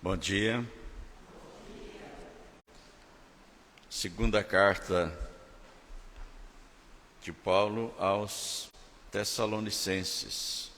Bom dia. Segunda carta de Paulo aos Tessalonicenses.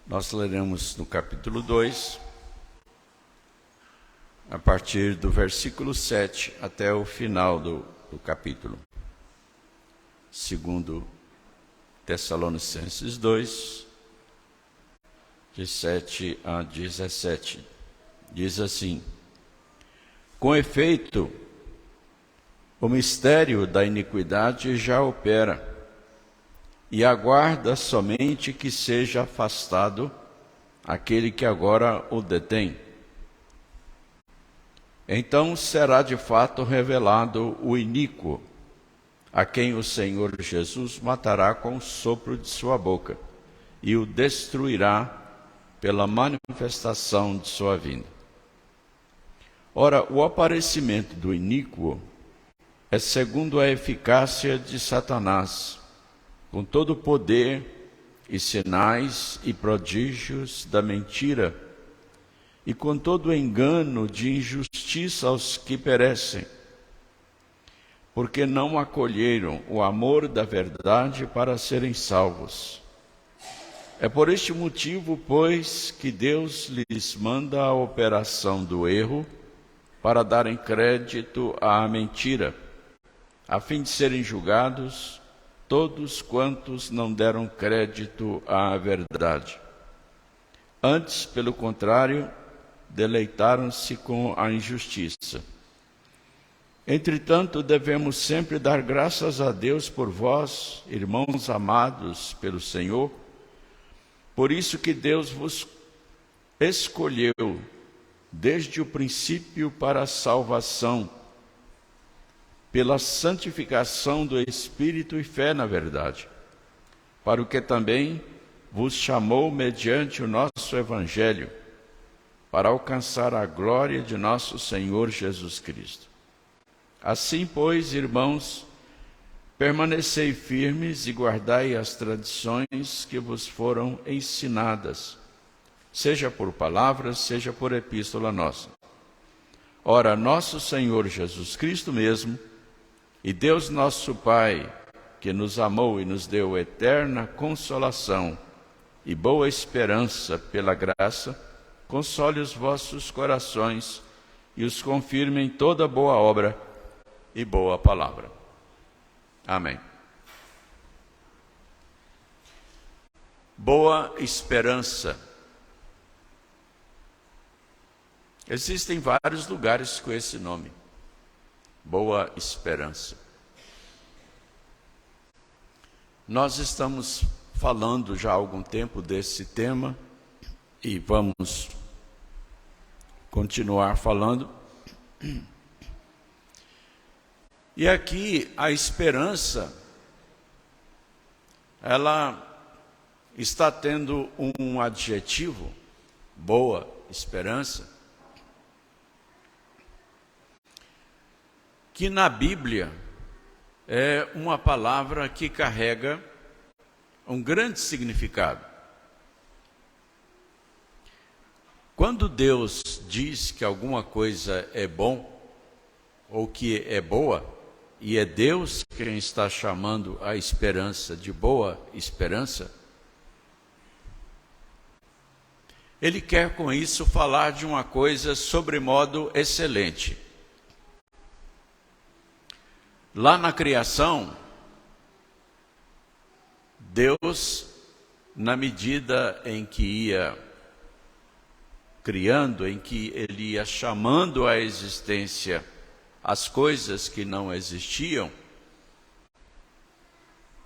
Nós leremos no capítulo 2, a partir do versículo 7 até o final do capítulo. Segundo Tessalonicenses 2, de 7 a 17. Diz assim: Com efeito, o mistério da iniquidade já opera, e aguarda somente que seja afastado aquele que agora o detém. Então será de fato revelado o iníquo, a quem o Senhor Jesus matará com o sopro de sua boca, e o destruirá pela manifestação de sua vinda. Ora, o aparecimento do iníquo é segundo a eficácia de Satanás, com todo o poder e sinais e prodígios da mentira, e com todo o engano de injustiça aos que perecem, porque não acolheram o amor da verdade para serem salvos. É por este motivo, pois, que Deus lhes manda a operação do erro para darem crédito à mentira, a fim de serem julgados todos quantos não deram crédito à verdade. Antes, pelo contrário, deleitaram-se com a injustiça. Entretanto, devemos sempre dar graças a Deus por vós, irmãos amados pelo Senhor, por isso que Deus vos escolheu desde o princípio para a salvação, pela santificação do Espírito e fé na verdade, para o que também vos chamou mediante o nosso Evangelho, para alcançar a glória de nosso Senhor Jesus Cristo. Assim, pois, irmãos, permanecei firmes e guardai as tradições que vos foram ensinadas, seja por palavras, seja por epístola nossa. Ora, nosso Senhor Jesus Cristo mesmo, e Deus nosso Pai, que nos amou e nos deu eterna consolação e boa esperança pela graça, console os vossos corações e os confirme em toda boa obra e boa palavra. Amém. Boa esperança. Existem vários lugares com esse nome. Boa esperança. Nós estamos falando já há algum tempo desse tema e vamos continuar falando. E aqui a esperança, ela está tendo um adjetivo, boa esperança, que na Bíblia é uma palavra que carrega um grande significado. Quando Deus diz que alguma coisa é bom ou que é boa, e é Deus quem está chamando a esperança de boa esperança, Ele quer com isso falar de uma coisa sobremodo excelente. Lá na criação, Deus, na medida em que ia criando, em que Ele ia chamando à existência as coisas que não existiam,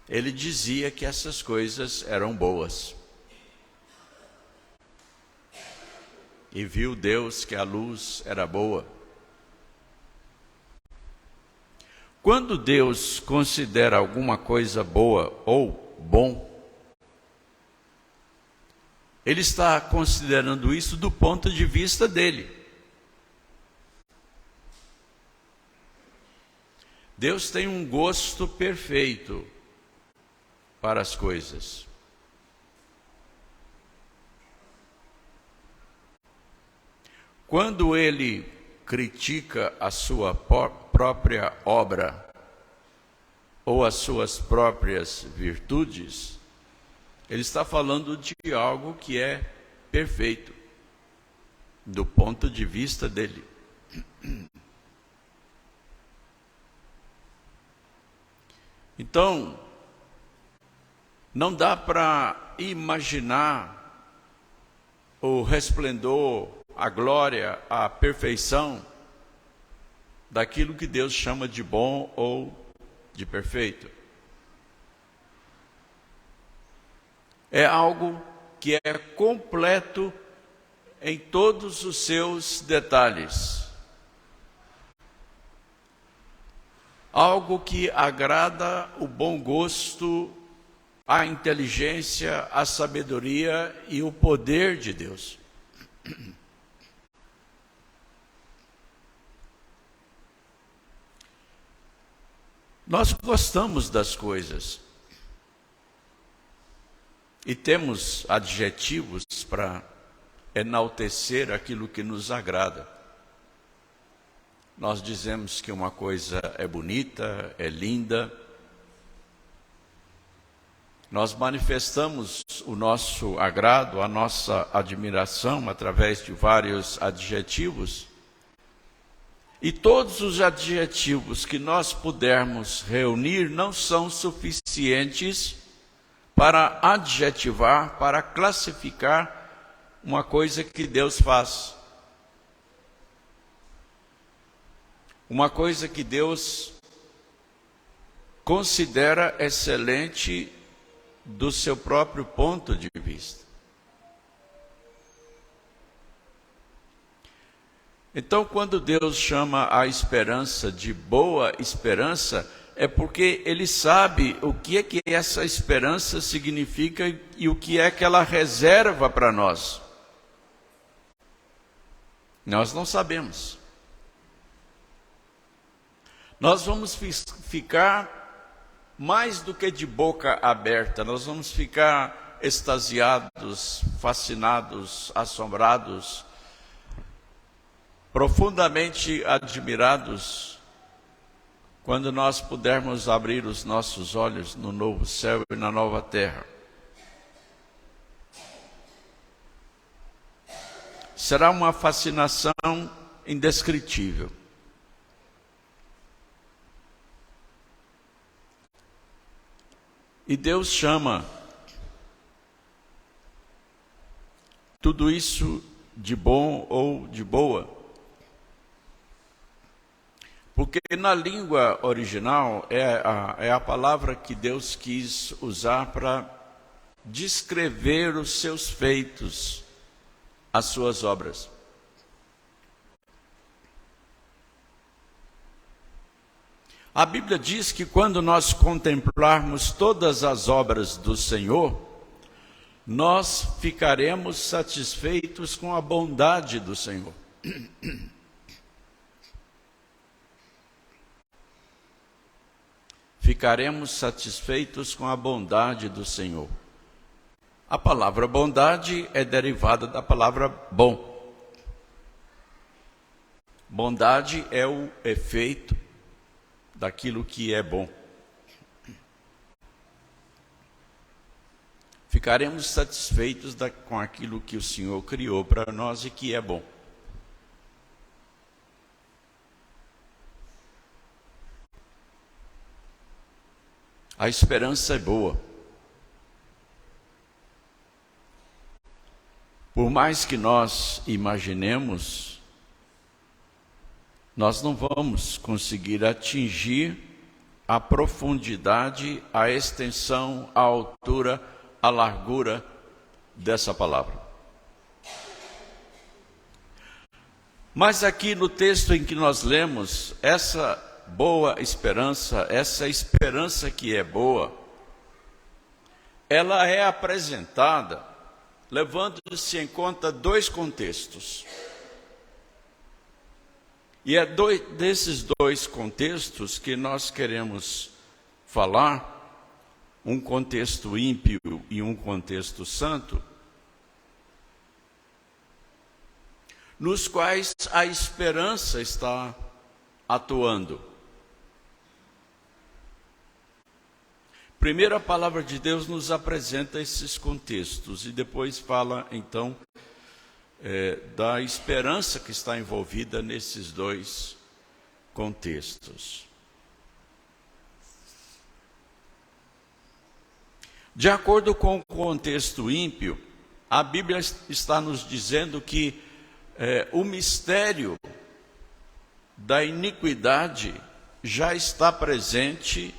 Ele dizia que essas coisas eram boas. E viu Deus que a luz era boa. Quando Deus considera alguma coisa boa ou bom, Ele está considerando isso do ponto de vista dele. Deus tem um gosto perfeito para as coisas. Quando Ele critica a sua própria obra ou as suas próprias virtudes, Ele está falando de algo que é perfeito, do ponto de vista dele. Então, não dá para imaginar o resplendor, a glória, a perfeição daquilo que Deus chama de bom ou de perfeito. É algo que é completo em todos os seus detalhes. Algo que agrada o bom gosto, a inteligência, a sabedoria e o poder de Deus. Nós gostamos das coisas e temos adjetivos para enaltecer aquilo que nos agrada. Nós dizemos que uma coisa é bonita, é linda. Nós manifestamos o nosso agrado, a nossa admiração através de vários adjetivos. E todos os adjetivos que nós pudermos reunir não são suficientes para adjetivar, para classificar uma coisa que Deus faz. Uma coisa que Deus considera excelente do seu próprio ponto de vista. Então, quando Deus chama a esperança de boa esperança, é porque Ele sabe o que é que essa esperança significa e o que é que ela reserva para nós. Nós não sabemos. Nós vamos ficar mais do que de boca aberta, nós vamos ficar extasiados, fascinados, assombrados, profundamente admirados, quando nós pudermos abrir os nossos olhos no novo céu e na nova terra. Será uma fascinação indescritível. E Deus chama tudo isso de bom ou de boa. Porque na língua original é a palavra que Deus quis usar para descrever os seus feitos, as suas obras. A Bíblia diz que quando nós contemplarmos todas as obras do Senhor, nós ficaremos satisfeitos com a bondade do Senhor. Ficaremos satisfeitos com a bondade do Senhor. A palavra bondade é derivada da palavra bom. Bondade é o efeito daquilo que é bom. Ficaremos satisfeitos com aquilo que o Senhor criou para nós e que é bom. A esperança é boa. Por mais que nós imaginemos, nós não vamos conseguir atingir a profundidade, a extensão, a altura, a largura dessa palavra. Mas aqui no texto em que nós lemos, essa boa esperança, essa esperança que é boa, ela é apresentada levando-se em conta dois contextos. E é desses dois contextos que nós queremos falar, um contexto ímpio e um contexto santo, nos quais a esperança está atuando. Primeiro, a palavra de Deus nos apresenta esses contextos e depois fala, então, da esperança que está envolvida nesses dois contextos. De acordo com o contexto ímpio, a Bíblia está nos dizendo que o mistério da iniquidade já está presente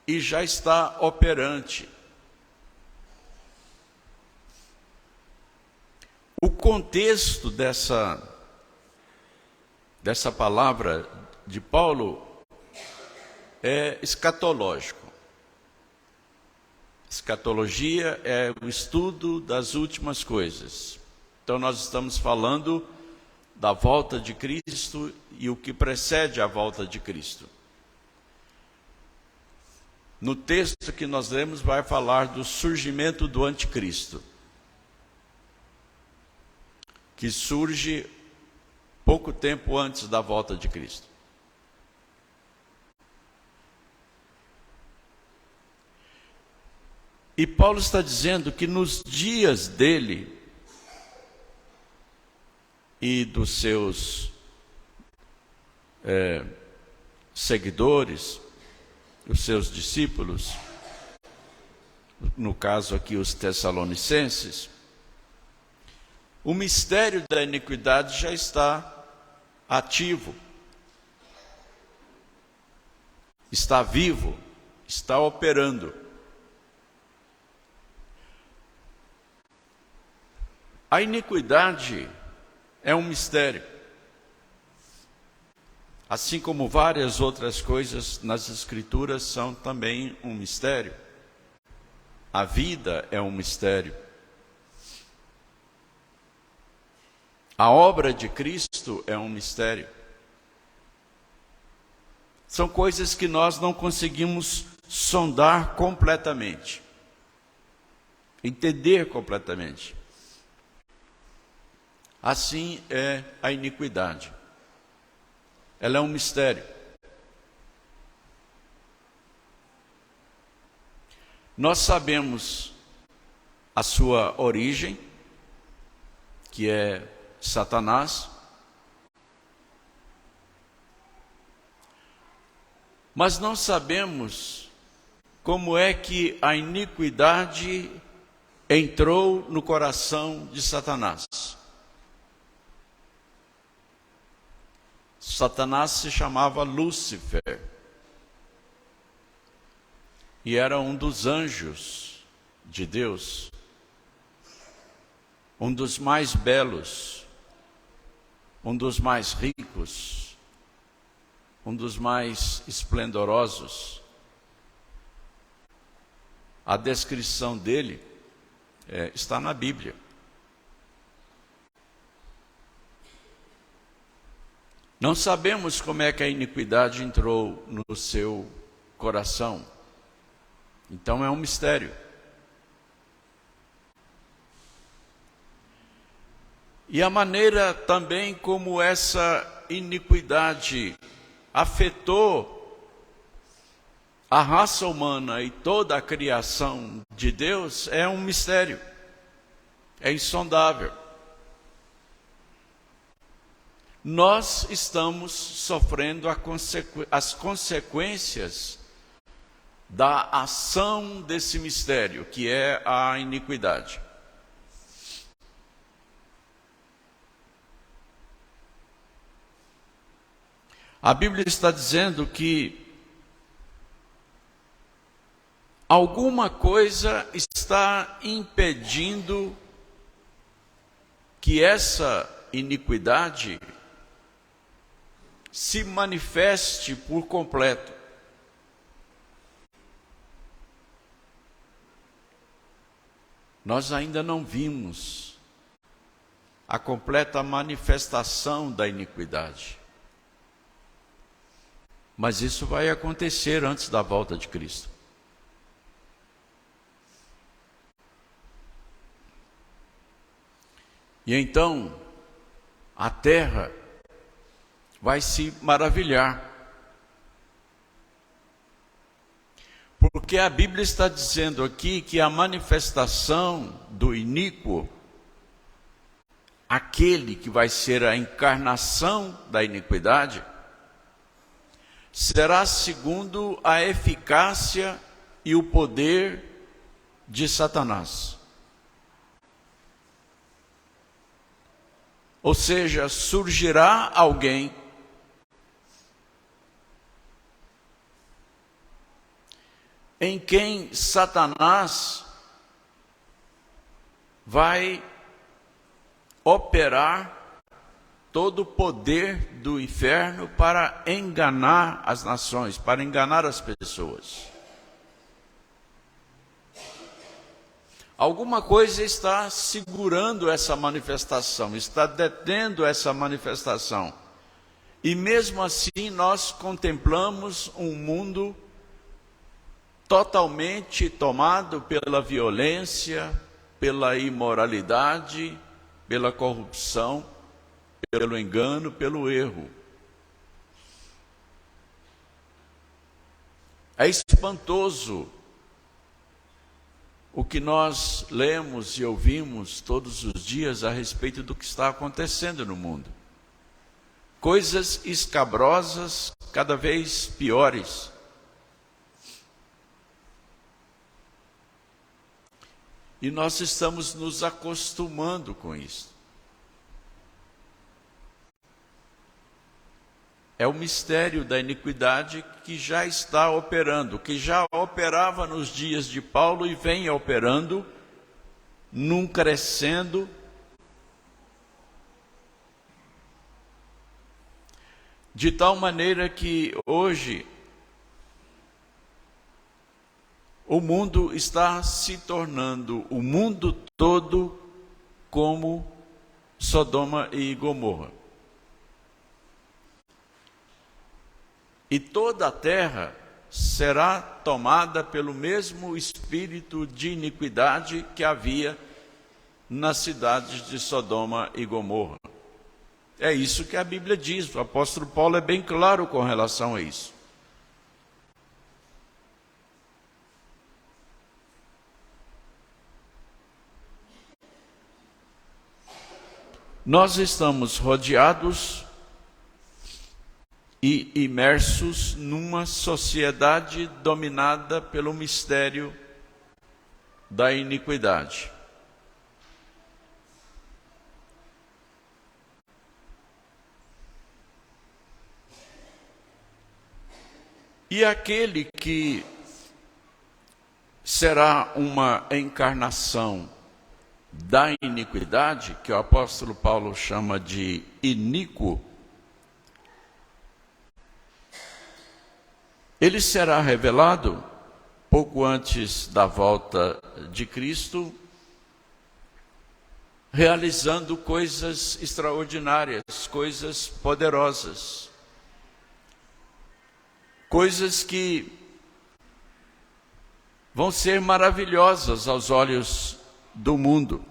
e já está operante. O contexto dessa palavra de Paulo é escatológico. Escatologia é o estudo das últimas coisas. Então nós estamos falando da volta de Cristo e o que precede a volta de Cristo. No texto que nós lemos vai falar do surgimento do anticristo, que surge pouco tempo antes da volta de Cristo. E Paulo está dizendo que nos dias dele e dos seus seguidores, os seus discípulos, no caso aqui os tessalonicenses, o mistério da iniquidade já está ativo, está vivo, está operando. A iniquidade é um mistério, assim como várias outras coisas nas Escrituras são também um mistério. A vida é um mistério. A obra de Cristo é um mistério. São coisas que nós não conseguimos sondar completamente, entender completamente. Assim é a iniquidade. Ela é um mistério. Nós sabemos a sua origem, que é Satanás, mas não sabemos como é que a iniquidade entrou no coração de Satanás. Satanás se chamava Lúcifer e era um dos anjos de Deus, um dos mais belos, um dos mais ricos, um dos mais esplendorosos. A descrição dele está na Bíblia. Não sabemos como é que a iniquidade entrou no seu coração. Então é um mistério. E a maneira também como essa iniquidade afetou a raça humana e toda a criação de Deus é um mistério. É insondável. Nós estamos sofrendo as consequências da ação desse mistério, que é a iniquidade. A Bíblia está dizendo que alguma coisa está impedindo que essa iniquidade se manifeste por completo. Nós ainda não vimos a completa manifestação da iniquidade. Mas isso vai acontecer antes da volta de Cristo. E então, a terra vai se maravilhar. Porque a Bíblia está dizendo aqui que a manifestação do iníquo, aquele que vai ser a encarnação da iniquidade, será segundo a eficácia e o poder de Satanás. Ou seja, surgirá alguém em quem Satanás vai operar todo o poder do inferno para enganar as nações, para enganar as pessoas. Alguma coisa está segurando essa manifestação, está detendo essa manifestação. E mesmo assim nós contemplamos um mundo totalmente tomado pela violência, pela imoralidade, pela corrupção, pelo engano, pelo erro. É espantoso o que nós lemos e ouvimos todos os dias a respeito do que está acontecendo no mundo. Coisas escabrosas, cada vez piores. E nós estamos nos acostumando com isso. É o mistério da iniquidade que já está operando, que já operava nos dias de Paulo e vem operando, num crescendo. De tal maneira que hoje o mundo está se tornando, o mundo todo, como Sodoma e Gomorra. E toda a terra será tomada pelo mesmo espírito de iniquidade que havia nas cidades de Sodoma e Gomorra. É isso que a Bíblia diz, o apóstolo Paulo é bem claro com relação a isso. Nós estamos rodeados e imersos numa sociedade dominada pelo mistério da iniquidade. E aquele que será uma encarnação da iniquidade, que o apóstolo Paulo chama de iníquo, ele será revelado pouco antes da volta de Cristo, realizando coisas extraordinárias, coisas poderosas, coisas que vão ser maravilhosas aos olhos do mundo.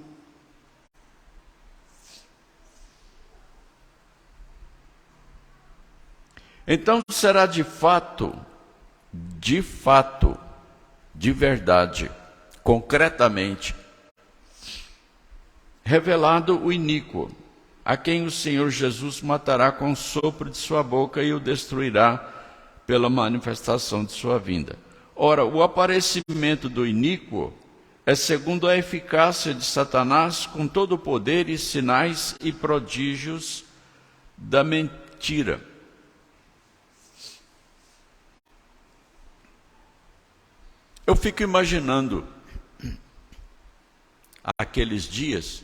Então será de verdade, concretamente, revelado o iníquo, a quem o Senhor Jesus matará com o sopro de sua boca e o destruirá pela manifestação de sua vinda. Ora, o aparecimento do iníquo é segundo a eficácia de Satanás, com todo o poder e sinais e prodígios da mentira. Eu fico imaginando aqueles dias,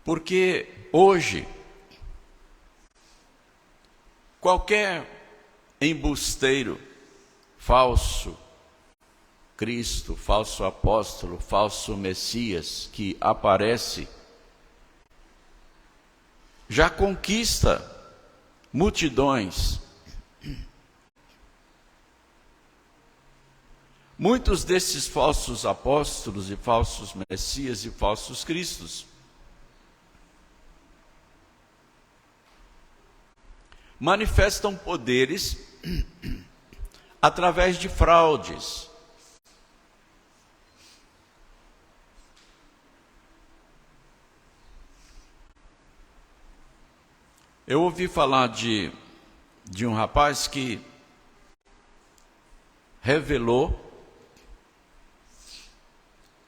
porque hoje Qualquer embusteiro, falso Cristo, falso apóstolo, falso Messias que aparece, já conquista multidões. Muitos desses falsos apóstolos e falsos Messias e falsos Cristos manifestam poderes através de fraudes. Eu ouvi falar de um rapaz que revelou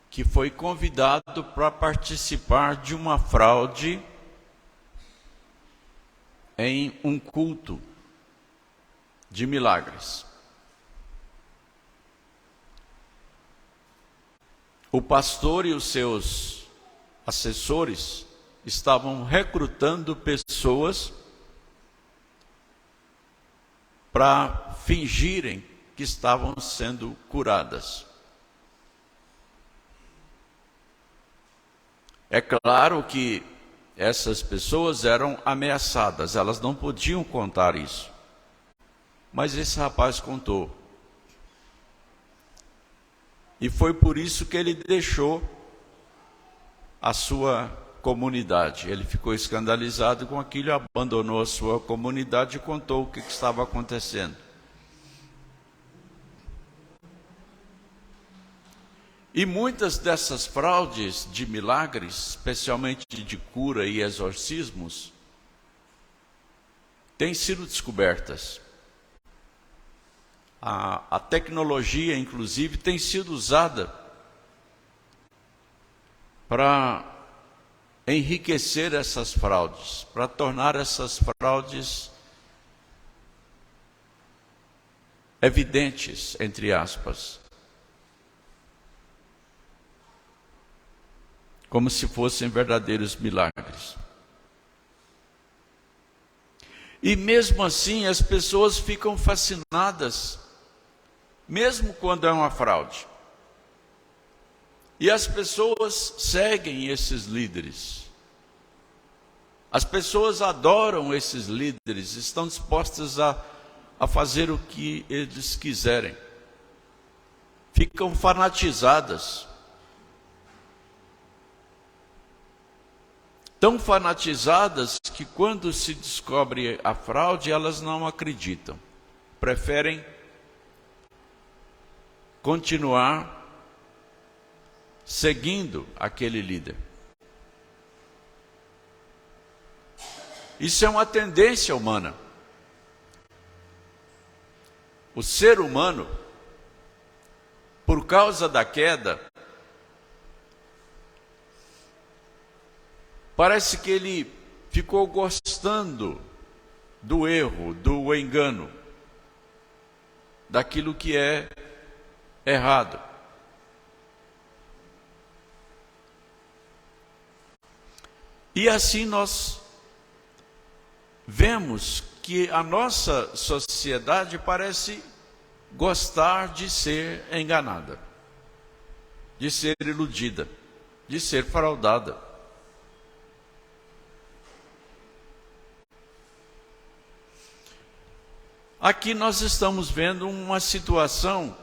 que foi convidado para participar de uma fraude em um culto de milagres. O pastor e os seus assessores estavam recrutando pessoas para fingirem que estavam sendo curadas. É claro que essas pessoas eram ameaçadas, elas não podiam contar isso. Mas esse rapaz contou. E foi por isso que ele deixou a sua comunidade. Ele ficou escandalizado com aquilo, abandonou a sua comunidade e contou o que estava acontecendo. E muitas dessas fraudes de milagres, especialmente de cura e exorcismos, têm sido descobertas. A tecnologia, inclusive, tem sido usada para enriquecer essas fraudes, para tornar essas fraudes evidentes, entre aspas, como se fossem verdadeiros milagres. E mesmo assim as pessoas ficam fascinadas, mesmo quando é uma fraude. E as pessoas seguem esses líderes. As pessoas adoram esses líderes, estão dispostas a fazer o que eles quiserem. Ficam fanatizadas. Tão fanatizadas que quando se descobre a fraude, elas não acreditam. Preferem continuar seguindo aquele líder. Isso é uma tendência humana. O ser humano, por causa da queda, parece que ele ficou gostando do erro, do engano, daquilo que é errado. E assim nós vemos que a nossa sociedade parece gostar de ser enganada, de ser iludida, de ser fraudada. Aqui nós estamos vendo uma situação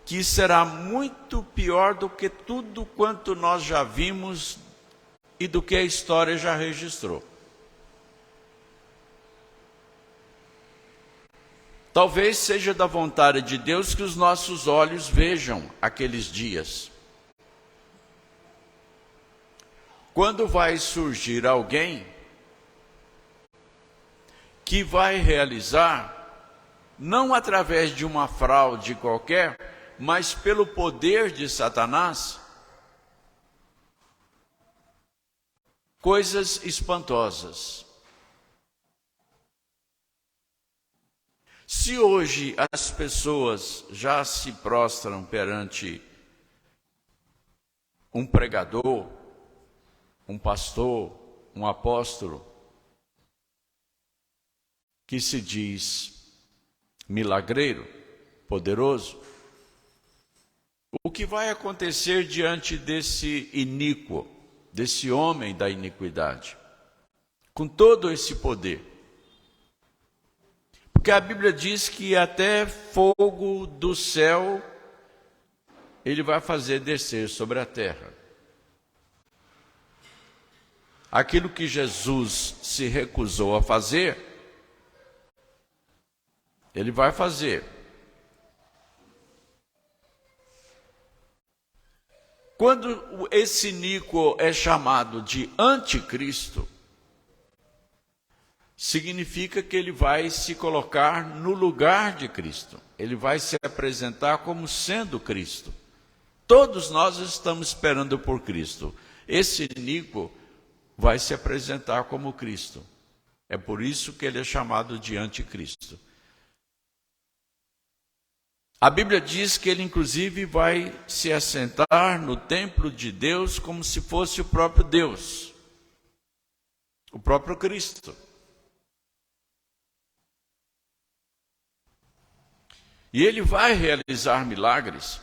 que será muito pior do que tudo quanto nós já vimos e do que a história já registrou. Talvez seja da vontade de Deus que os nossos olhos vejam aqueles dias. Quando vai surgir alguém que vai realizar, não através de uma fraude qualquer, mas pelo poder de Satanás, coisas espantosas. Se hoje as pessoas já se prostram perante um pregador, um pastor, um apóstolo, que se diz milagreiro, poderoso, o que vai acontecer diante desse iníquo, desse homem da iniquidade, com todo esse poder? Porque a Bíblia diz que até fogo do céu ele vai fazer descer sobre a terra. Aquilo que Jesus se recusou a fazer, ele vai fazer. Quando esse iníquo é chamado de anticristo, significa que ele vai se colocar no lugar de Cristo. Ele vai se apresentar como sendo Cristo. Todos nós estamos esperando por Cristo. Esse iníquo vai se apresentar como Cristo. É por isso que ele é chamado de anticristo. A Bíblia diz que ele inclusive vai se assentar no templo de Deus como se fosse o próprio Deus, o próprio Cristo. E ele vai realizar milagres,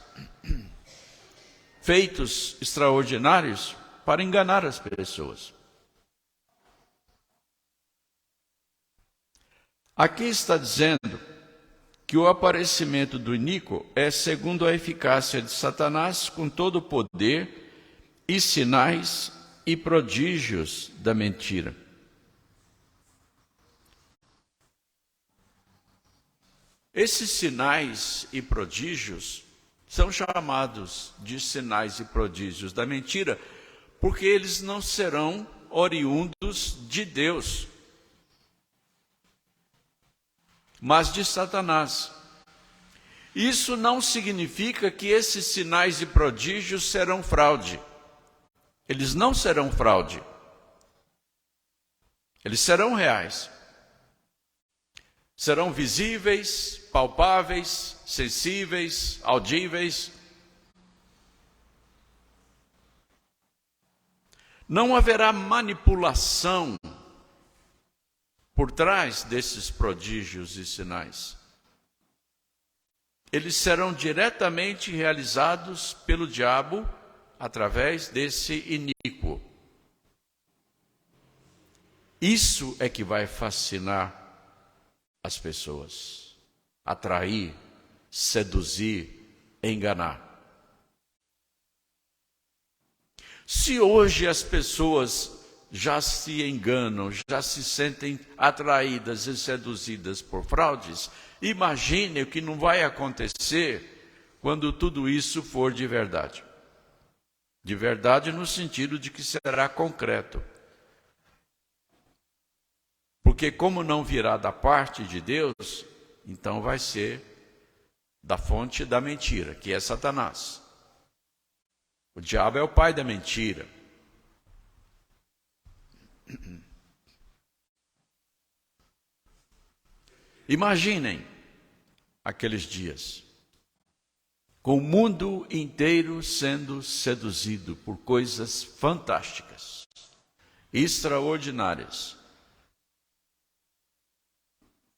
feitos extraordinários, para enganar as pessoas. Aqui está dizendo que o aparecimento do iníquo é segundo a eficácia de Satanás, com todo o poder e sinais e prodígios da mentira. Esses sinais e prodígios são chamados de sinais e prodígios da mentira, porque eles não serão oriundos de Deus, mas de Satanás. Isso não significa que esses sinais e prodígios serão fraude. Eles não serão fraude. Eles serão reais. Serão visíveis, palpáveis, sensíveis, audíveis. Não haverá manipulação por trás desses prodígios e sinais. Eles serão diretamente realizados pelo diabo através desse iníquo. Isso é que vai fascinar as pessoas, atrair, seduzir, enganar. Se hoje as pessoas já se enganam, já se sentem atraídas e seduzidas por fraudes, imagine o que não vai acontecer quando tudo isso for de verdade. De verdade no sentido de que será concreto. Porque como não virá da parte de Deus, então vai ser da fonte da mentira, que é Satanás. O diabo é o pai da mentira. Imaginem aqueles dias, com o mundo inteiro sendo seduzido por coisas fantásticas, extraordinárias,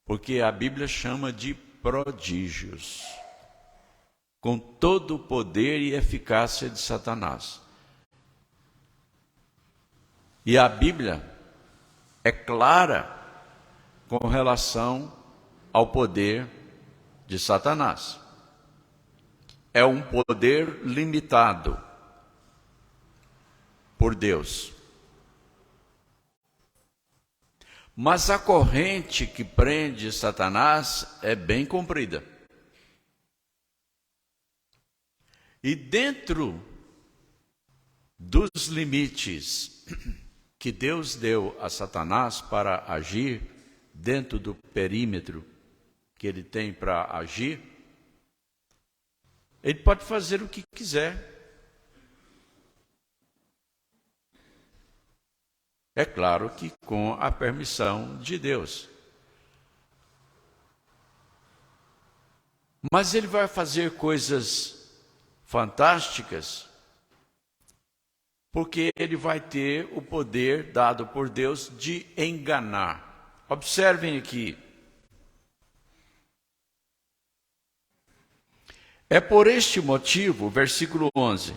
porque a Bíblia chama de prodígios, com todo o poder e eficácia de Satanás. E a Bíblia é clara com relação ao poder de Satanás. É um poder limitado por Deus. Mas a corrente que prende Satanás é bem comprida. E dentro dos limites que Deus deu a Satanás para agir, dentro do perímetro que ele tem para agir, ele pode fazer o que quiser. É claro que com a permissão de Deus. Mas ele vai fazer coisas fantásticas, porque ele vai ter o poder dado por Deus de enganar. Observem aqui É por este motivo, versículo 11,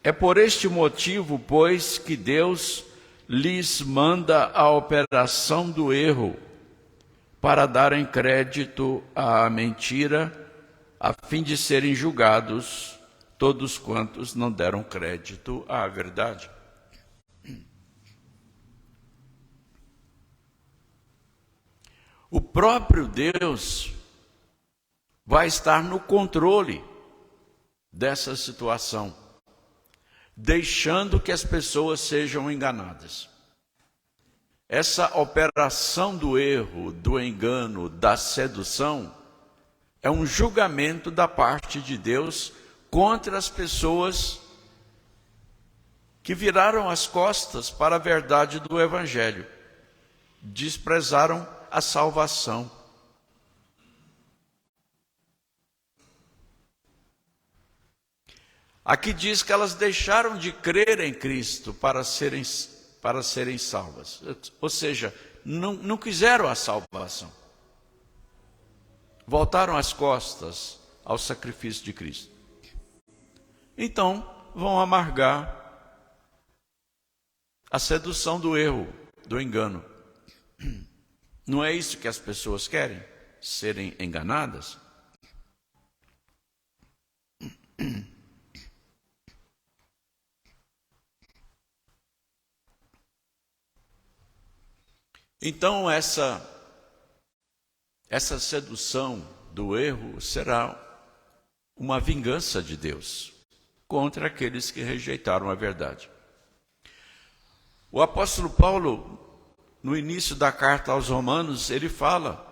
é por este motivo, pois, que Deus lhes manda a operação do erro, para darem crédito à mentira, a fim de serem julgados todos quantos não deram crédito à verdade. O próprio Deus vai estar no controle dessa situação, deixando que as pessoas sejam enganadas. Essa operação do erro, do engano, da sedução, é um julgamento da parte de Deus contra as pessoas que viraram as costas para a verdade do Evangelho, desprezaram a salvação. Aqui diz que elas deixaram de crer em Cristo para serem salvas. Ou seja, não quiseram a salvação. Voltaram as costas ao sacrifício de Cristo. Então, vão amargar a sedução do erro, do engano. Não é isso que as pessoas querem? Serem enganadas? Então, essa sedução do erro será uma vingança de Deus contra aqueles que rejeitaram a verdade. O apóstolo Paulo, no início da carta aos Romanos, ele fala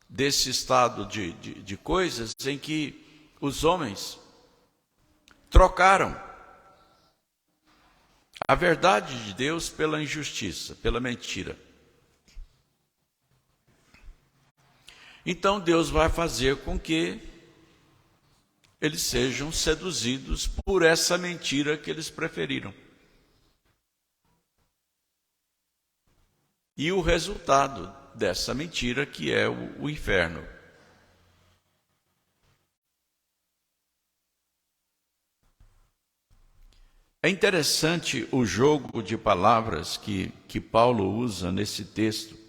desse estado de coisas em que os homens trocaram a verdade de Deus pela injustiça, pela mentira. Então Deus vai fazer com que eles sejam seduzidos por essa mentira que eles preferiram. E o resultado dessa mentira que é o inferno. É interessante o jogo de palavras que Paulo usa nesse texto,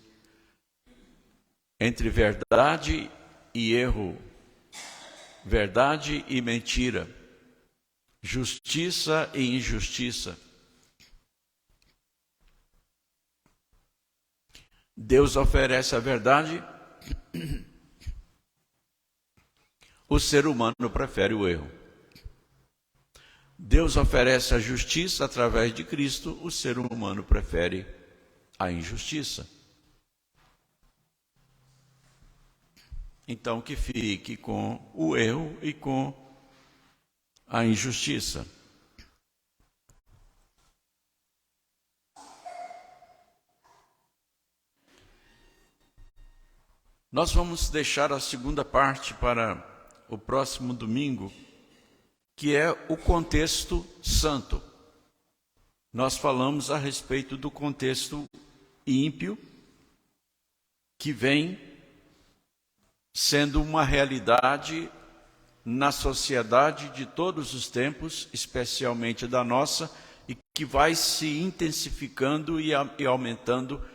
entre verdade e erro, verdade e mentira, justiça e injustiça. Deus oferece a verdade, o ser humano prefere o erro. Deus oferece a justiça através de Cristo, o ser humano prefere a injustiça. Então, que fique com o erro e com a injustiça. Nós vamos deixar a segunda parte para o próximo domingo, que é o contexto santo. Nós falamos a respeito do contexto ímpio, que vem sendo uma realidade na sociedade de todos os tempos, especialmente da nossa, e que vai se intensificando e aumentando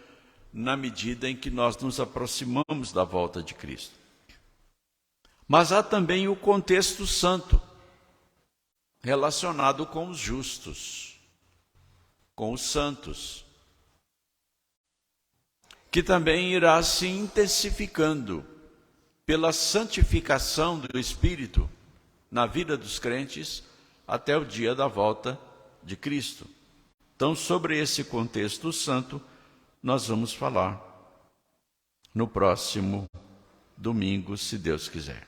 na medida em que nós nos aproximamos da volta de Cristo. Mas há também o contexto santo, relacionado com os justos, com os santos, que também irá se intensificando pela santificação do Espírito na vida dos crentes até o dia da volta de Cristo. Então, sobre esse contexto santo, nós vamos falar no próximo domingo, se Deus quiser.